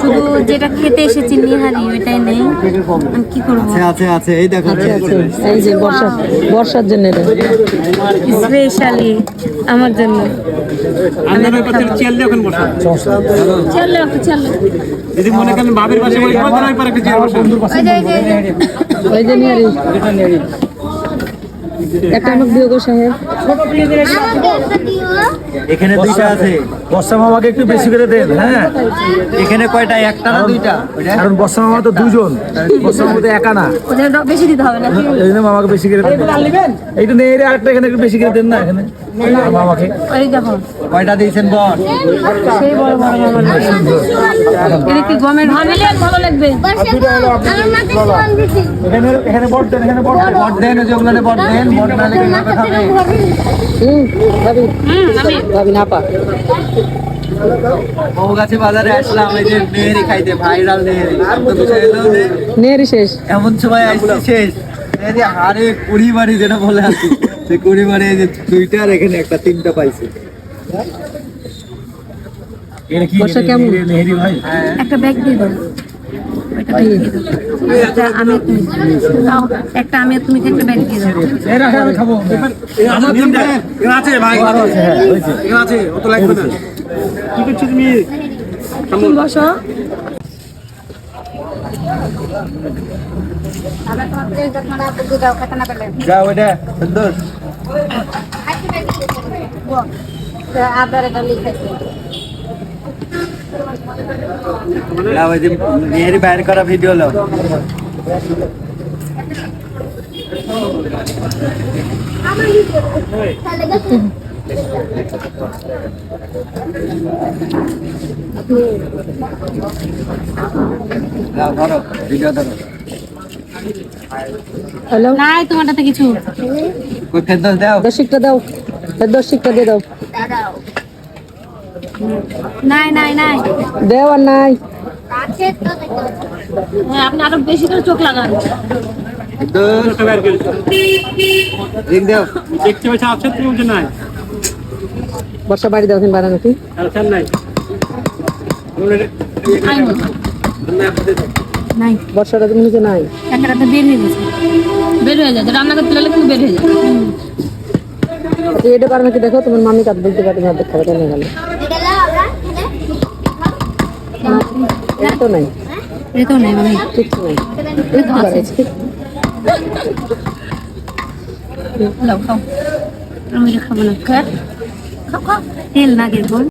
শুধু যেটা খেতে এসেছি নিহারি ওইটাই নেই, আমি কি করবো? আছে এই দেখো, এই যে বর্ষার জন্য স্পেশালি আমার জন্য। ওই যে নিহারি একটা আমাকে দিও গো সাহেব। এখানে দুইটা আছে। বর্ষা মামাকে একটু বেশি করে দেন। হ্যাঁ, এখানে কয়টা? একটা না দুইটা? কারণ বর্ষা মামা তো দুজন, বর্ষা মামা তো একা না, বেশি দিতে হবে না। এই জন্য মামাকে বেশি করে দেন। এইটা নেই রে, আরেকটা এখানে একটু বেশি করে দেন না এখানে মামাকে। ওই দেখো কয়টা দিয়েছেন বল? সেই বড় বড় মামা। এটা কি গমের ভাবিলে ভালো লাগবে। এখানে বট দেন, এখানে বট দেন, যেগুলো বট দেন, বট না লেগে খাবে। ভাবি না পা বউ গাছে বাজারে আসলাম, এই যে নেহেরি খাইতে, ভাইরাল নেহেরি। নেহারি শেষ, এমন সময় আসছে শেষ। এই যে হারে কুড়ি বাড়ি যেটা বলে আছি, সেই কুড়ি বাড়ি এই যে দুইটা আর এখানে একটা, তিনটা পাইছে। বর্ষা কেমন? নেহেরি ভাই একটা ব্যাগ দিয়ে দাও। একটা আমি তুমি দাও, একটা আমি তুমি একটা ব্যাগ দিয়ে দাও। এরা আমি খাবো। আমার দিন আছে ভাই, আছে অত লাগবে না। কি করছো তুমি? তুমি বসো। যাও ওইটা সুন্দর। লাও, এই যে নেহেরি বাইর করা ভিডিও লাও। লাও, ধরো ভিডিও ধরো। হ্যালো নাই তোমারটাতে কিছু কই ফেরদৌস দাও। 10টা দাও, 10টা দিয়ে দাও। নাই নাই নাই। দেও আর নাই। হ্যাঁ, আপনি আরো বেশি করে চোখ লাগান। রিং দাও। দেখতে পাচ্ছ আছে, তুমি বলছো নাই। বর্ষা বাড়ি দাও, বাড়া নাকি আচ্ছা নাই, নাই বর্ষাটা তুমি নিচে নাই। ক্যামেরাতে বের হয়ে গেছে, বের হয়ে যায়। রান্না করতে লাগলে কিন্তু বের হয়ে যায়। আচ্ছা, এটা পারো নাকি দেখো, তোমার মামি কাজ বলতে পারে না, দেখা কেন গেল তো নাই, এই তো নাই মানে কিচ্ছু নাই। লাও খাও, আমি এটা খাবো না। খাও খাও, তেল না দিয়ে